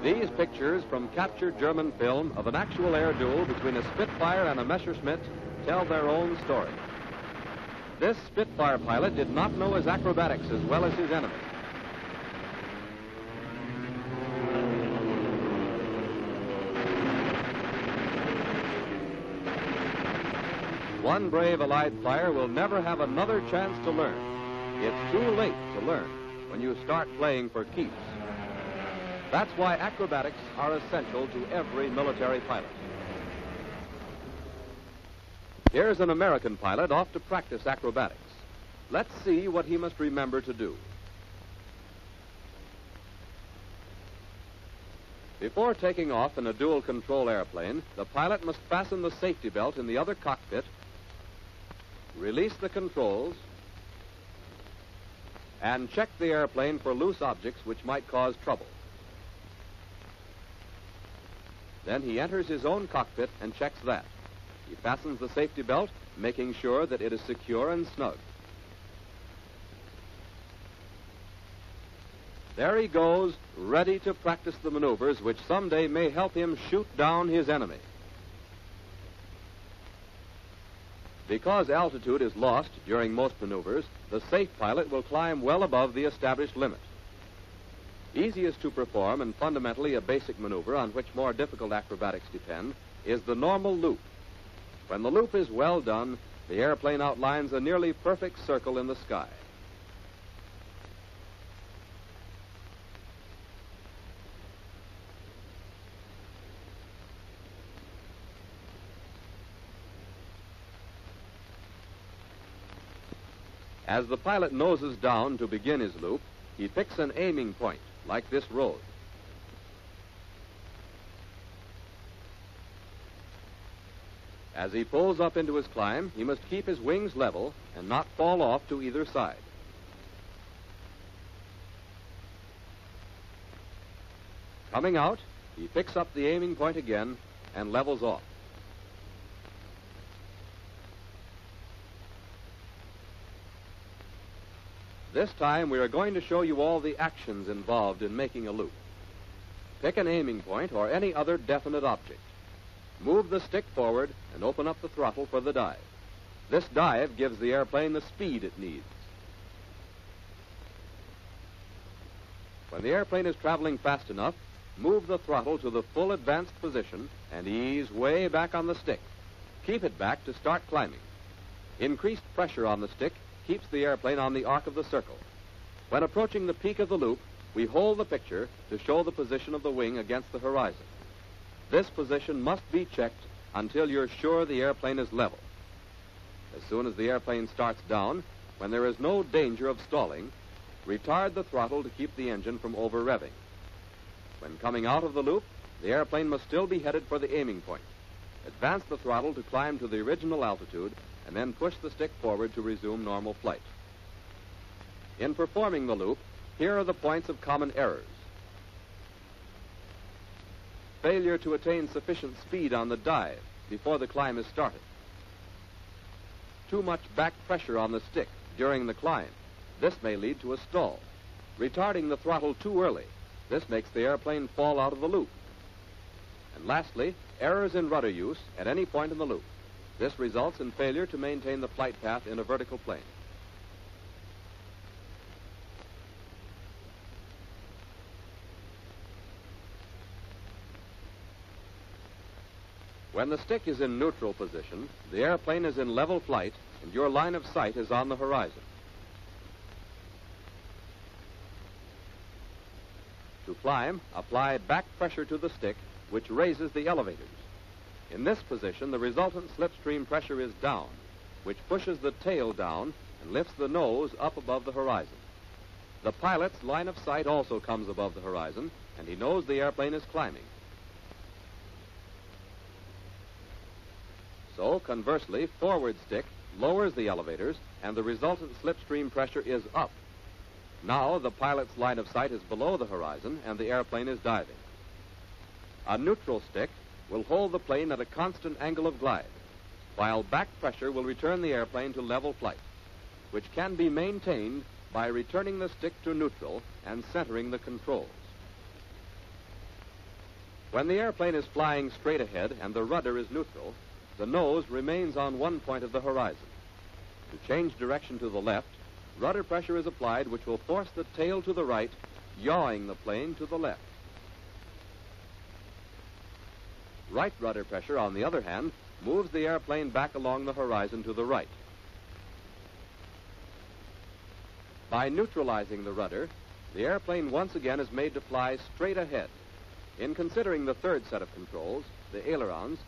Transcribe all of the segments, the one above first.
These pictures from captured German film of an actual air duel between a Spitfire and a Messerschmitt tell their own story. This Spitfire pilot did not know his acrobatics as well as his enemy. One brave Allied flyer will never have another chance to learn. It's too late to learn when you start playing for keeps. That's why acrobatics are essential to every military pilot. Here's an American pilot off to practice acrobatics. Let's see what he must remember to do. Before taking off in a dual control airplane, the pilot must fasten the safety belt in the other cockpit, release the controls, and check the airplane for loose objects which might cause trouble. Then he enters his own cockpit and checks that. He fastens the safety belt, making sure that it is secure and snug. There he goes, ready to practice the maneuvers which someday may help him shoot down his enemy. Because altitude is lost during most maneuvers, the safe pilot will climb well above the established limit. Easiest to perform and fundamentally a basic maneuver on which more difficult acrobatics depend is the normal loop. When the loop is well done, the airplane outlines a nearly perfect circle in the sky. As the pilot noses down to begin his loop, he picks an aiming point, like this road. As he pulls up into his climb, he must keep his wings level and not fall off to either side. Coming out, he picks up the aiming point again and levels off. This time, we are going to show you all the actions involved in making a loop. Pick an aiming point or any other definite object. Move the stick forward and open up the throttle for the dive. This dive gives the airplane the speed it needs. When the airplane is traveling fast enough, move the throttle to the full advanced position and ease way back on the stick. Keep it back to start climbing. Increased pressure on the stick keeps the airplane on the arc of the circle. When approaching the peak of the loop, we hold the picture to show the position of the wing against the horizon. This position must be checked until you're sure the airplane is level. As soon as the airplane starts down, when there is no danger of stalling, retard the throttle to keep the engine from over-revving. When coming out of the loop, the airplane must still be headed for the aiming point. Advance the throttle to climb to the original altitude and then push the stick forward to resume normal flight. In performing the loop, here are the points of common errors. Failure to attain sufficient speed on the dive before the climb is started. Too much back pressure on the stick during the climb. This may lead to a stall. Retarding the throttle too early. This makes the airplane fall out of the loop. And lastly, errors in rudder use at any point in the loop. This results in failure to maintain the flight path in a vertical plane. When the stick is in neutral position, the airplane is in level flight and your line of sight is on the horizon. To climb, apply back pressure to the stick, which raises the elevators. In this position, the resultant slipstream pressure is down, which pushes the tail down and lifts the nose up above the horizon. The pilot's line of sight also comes above the horizon, and he knows the airplane is climbing. So, conversely, forward stick lowers the elevators, and the resultant slipstream pressure is up. Now, the pilot's line of sight is below the horizon, and the airplane is diving. A neutral stick will hold the plane at a constant angle of glide, while back pressure will return the airplane to level flight, which can be maintained by returning the stick to neutral and centering the controls. When the airplane is flying straight ahead and the rudder is neutral, the nose remains on one point of the horizon. To change direction to the left, rudder pressure is applied, which will force the tail to the right, yawing the plane to the left. Right rudder pressure, on the other hand, moves the airplane back along the horizon to the right. By neutralizing the rudder, the airplane once again is made to fly straight ahead. In considering the third set of controls, the ailerons,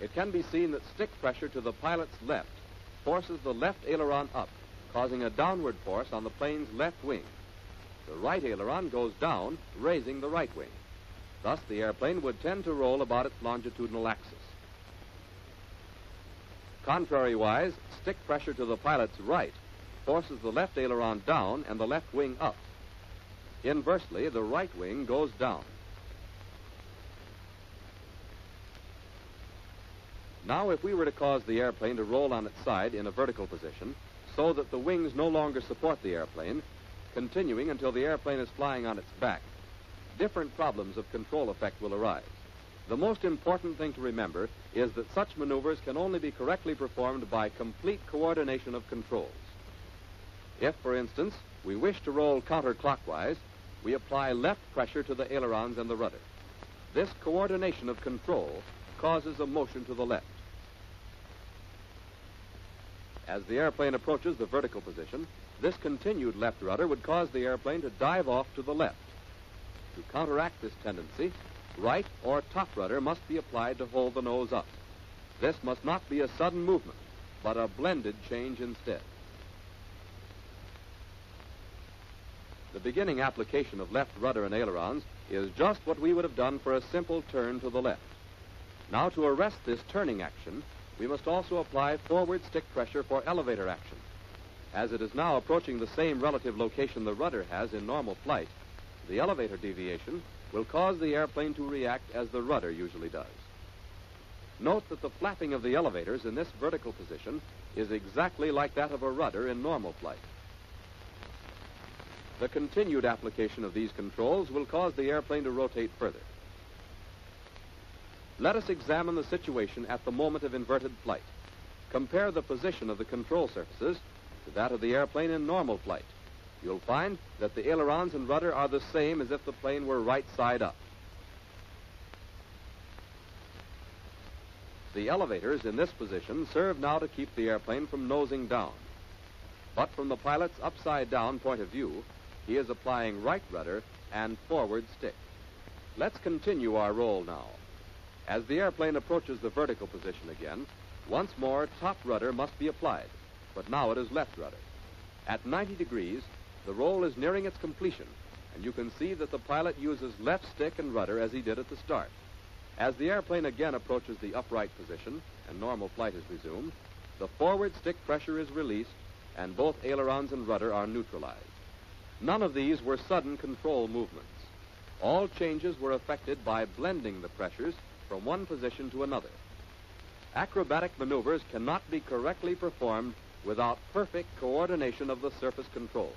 it can be seen that stick pressure to the pilot's left forces the left aileron up, causing a downward force on the plane's left wing. The right aileron goes down, raising the right wing. Thus, the airplane would tend to roll about its longitudinal axis. Contrariwise, stick pressure to the pilot's right forces the left aileron down and the left wing up. Inversely, the right wing goes down. Now, if we were to cause the airplane to roll on its side in a vertical position so that the wings no longer support the airplane, continuing until the airplane is flying on its back, different problems of control effect will arise. The most important thing to remember is that such maneuvers can only be correctly performed by complete coordination of controls. If, for instance, we wish to roll counterclockwise, we apply left pressure to the ailerons and the rudder. This coordination of control causes a motion to the left. As the airplane approaches the vertical position, this continued left rudder would cause the airplane to dive off to the left. To counteract this tendency, right or top rudder must be applied to hold the nose up. This must not be a sudden movement, but a blended change instead. The beginning application of left rudder and ailerons is just what we would have done for a simple turn to the left. Now, to arrest this turning action, we must also apply forward stick pressure for elevator action. As it is now approaching the same relative location the rudder has in normal flight, the elevator deviation will cause the airplane to react as the rudder usually does. Note that the flapping of the elevators in this vertical position is exactly like that of a rudder in normal flight. The continued application of these controls will cause the airplane to rotate further. Let us examine the situation at the moment of inverted flight. Compare the position of the control surfaces to that of the airplane in normal flight. You'll find that the ailerons and rudder are the same as if the plane were right side up. The elevators in this position serve now to keep the airplane from nosing down. But from the pilot's upside-down point of view, he is applying right rudder and forward stick. Let's continue our roll now. As the airplane approaches the vertical position again, once more top rudder must be applied, but now it is left rudder. At 90 degrees, the roll is nearing its completion, and you can see that the pilot uses left stick and rudder as he did at the start. As the airplane again approaches the upright position and normal flight is resumed, the forward stick pressure is released and both ailerons and rudder are neutralized. None of these were sudden control movements. All changes were effected by blending the pressures from one position to another. Acrobatic maneuvers cannot be correctly performed without perfect coordination of the surface controls.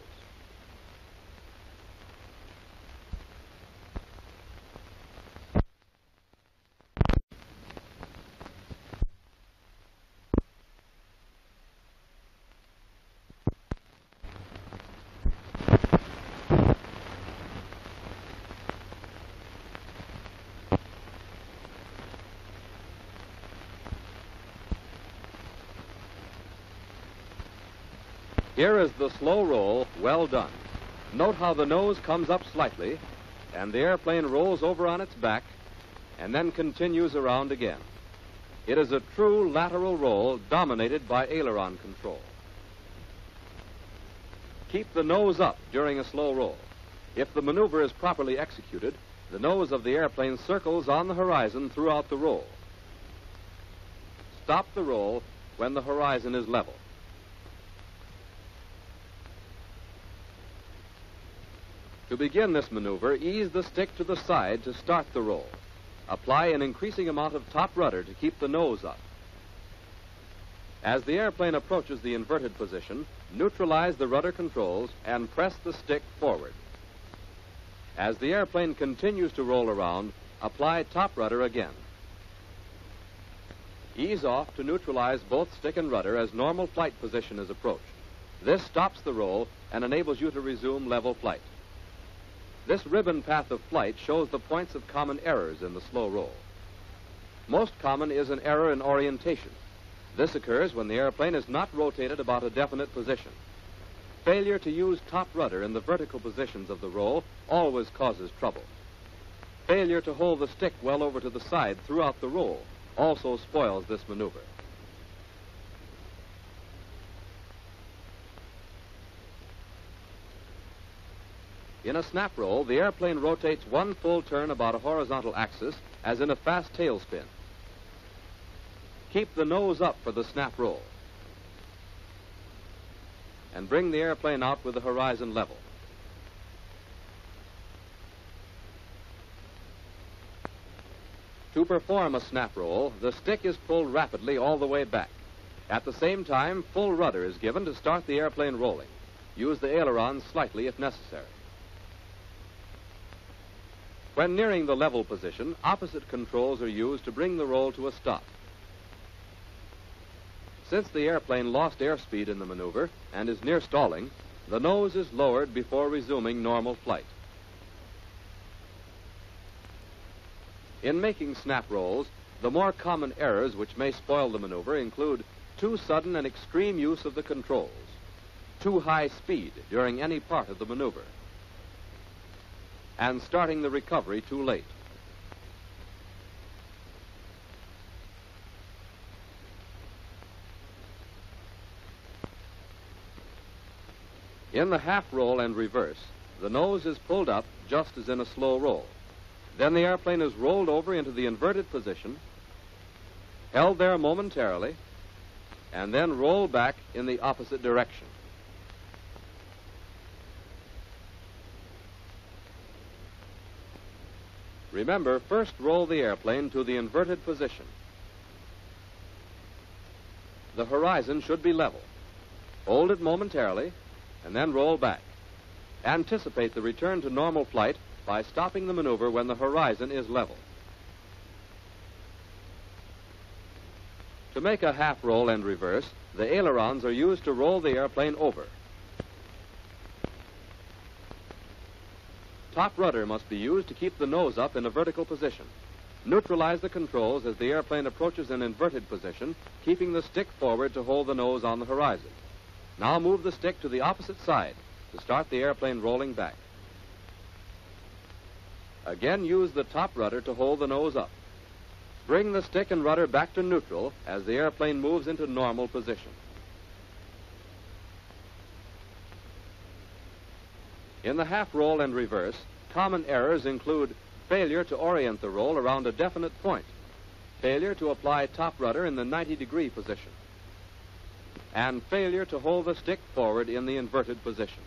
Here is the slow roll, well done. Note how the nose comes up slightly, and the airplane rolls over on its back, and then continues around again. It is a true lateral roll dominated by aileron control. Keep the nose up during a slow roll. If the maneuver is properly executed, the nose of the airplane circles on the horizon throughout the roll. Stop the roll when the horizon is level. To begin this maneuver, ease the stick to the side to start the roll. Apply an increasing amount of top rudder to keep the nose up. As the airplane approaches the inverted position, neutralize the rudder controls and press the stick forward. As the airplane continues to roll around, apply top rudder again. Ease off to neutralize both stick and rudder as normal flight position is approached. This stops the roll and enables you to resume level flight. This ribbon path of flight shows the points of common errors in the slow roll. Most common is an error in orientation. This occurs when the airplane is not rotated about a definite position. Failure to use top rudder in the vertical positions of the roll always causes trouble. Failure to hold the stick well over to the side throughout the roll also spoils this maneuver. In a snap roll, the airplane rotates one full turn about a horizontal axis, as in a fast tailspin. Keep the nose up for the snap roll, and bring the airplane out with the horizon level. To perform a snap roll, the stick is pulled rapidly all the way back. At the same time, full rudder is given to start the airplane rolling. Use the ailerons slightly if necessary. When nearing the level position, opposite controls are used to bring the roll to a stop. Since the airplane lost airspeed in the maneuver and is near stalling, the nose is lowered before resuming normal flight. In making snap rolls, the more common errors which may spoil the maneuver include too sudden and extreme use of the controls, too high speed during any part of the maneuver, and starting the recovery too late. In the half roll and reverse, the nose is pulled up just as in a slow roll. Then the airplane is rolled over into the inverted position, held there momentarily, and then rolled back in the opposite direction. Remember, first roll the airplane to the inverted position. The horizon should be level. Hold it momentarily, and then roll back. Anticipate the return to normal flight by stopping the maneuver when the horizon is level. To make a half roll and reverse, the ailerons are used to roll the airplane over. Top rudder must be used to keep the nose up in a vertical position. Neutralize the controls as the airplane approaches an inverted position, keeping the stick forward to hold the nose on the horizon. Now move the stick to the opposite side to start the airplane rolling back. Again, use the top rudder to hold the nose up. Bring the stick and rudder back to neutral as the airplane moves into normal position. In the half roll and reverse, common errors include failure to orient the roll around a definite point, failure to apply top rudder in the 90-degree position, and failure to hold the stick forward in the inverted position.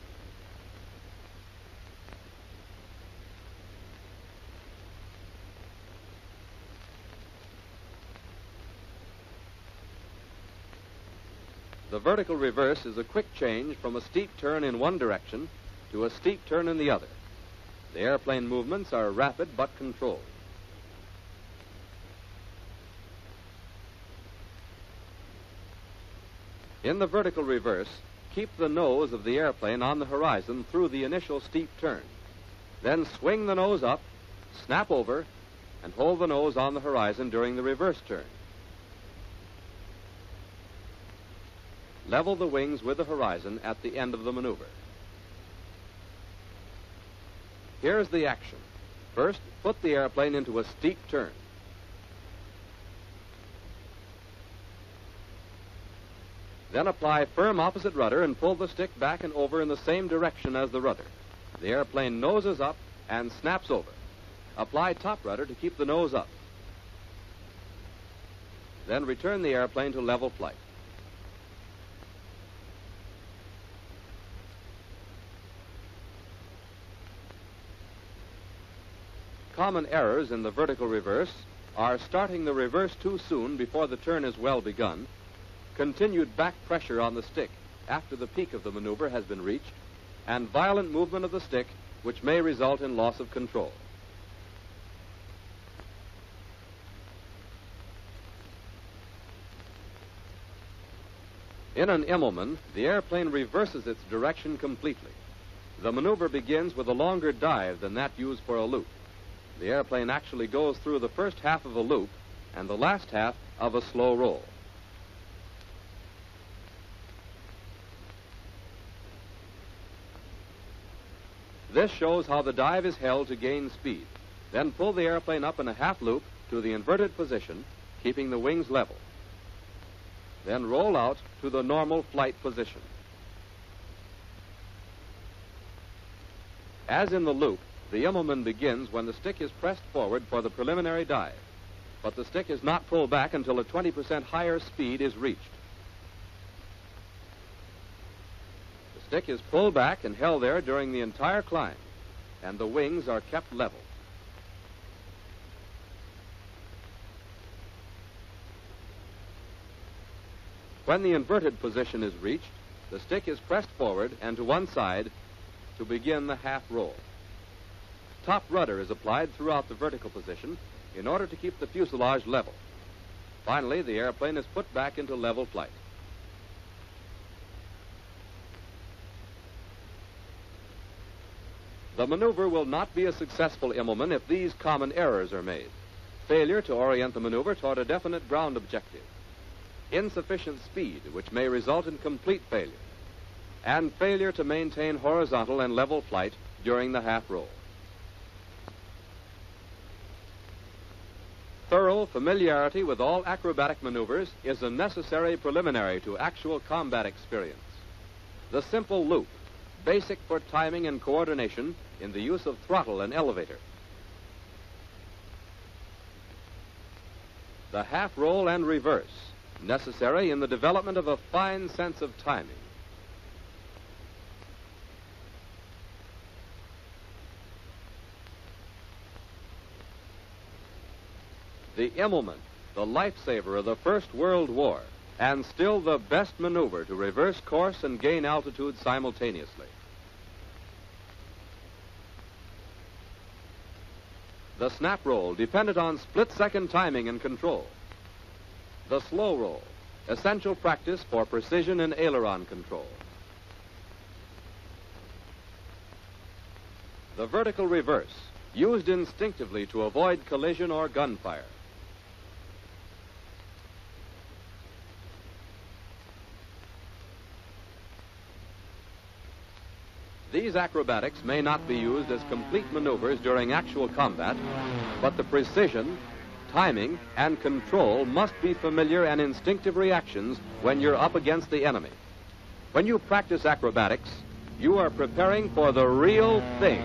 The vertical reverse is a quick change from a steep turn in one direction to a steep turn in the other. The airplane movements are rapid but controlled. In the vertical reverse, keep the nose of the airplane on the horizon through the initial steep turn. Then swing the nose up, snap over, and hold the nose on the horizon during the reverse turn. Level the wings with the horizon at the end of the maneuver. Here's the action. First, put the airplane into a steep turn. Then apply firm opposite rudder and pull the stick back and over in the same direction as the rudder. The airplane noses up and snaps over. Apply top rudder to keep the nose up. Then return the airplane to level flight. Common errors in the vertical reverse are starting the reverse too soon before the turn is well begun, continued back pressure on the stick after the peak of the maneuver has been reached, and violent movement of the stick which may result in loss of control. In an Immelman, the airplane reverses its direction completely. The maneuver begins with a longer dive than that used for a loop. The airplane actually goes through the first half of a loop and the last half of a slow roll. This shows how the dive is held to gain speed. Then pull the airplane up in a half loop to the inverted position, keeping the wings level. Then roll out to the normal flight position. As in the loop, the Immelman begins when the stick is pressed forward for the preliminary dive, but the stick is not pulled back until a 20% higher speed is reached. The stick is pulled back and held there during the entire climb, and the wings are kept level. When the inverted position is reached, the stick is pressed forward and to one side to begin the half roll. Top rudder is applied throughout the vertical position in order to keep the fuselage level. Finally, the airplane is put back into level flight. The maneuver will not be a successful Immelman if these common errors are made. Failure to orient the maneuver toward a definite ground objective. Insufficient speed, which may result in complete failure. And failure to maintain horizontal and level flight during the half roll. Thorough familiarity with all acrobatic maneuvers is a necessary preliminary to actual combat experience. The simple loop, basic for timing and coordination in the use of throttle and elevator. The half roll and reverse, necessary in the development of a fine sense of timing. The Immelman, the lifesaver of the First World War, and still the best maneuver to reverse course and gain altitude simultaneously. The snap roll depended on split-second timing and control. The slow roll, essential practice for precision in aileron control. The vertical reverse, used instinctively to avoid collision or gunfire. These acrobatics may not be used as complete maneuvers during actual combat, but the precision, timing, and control must be familiar and instinctive reactions when you're up against the enemy. When you practice acrobatics, you are preparing for the real thing.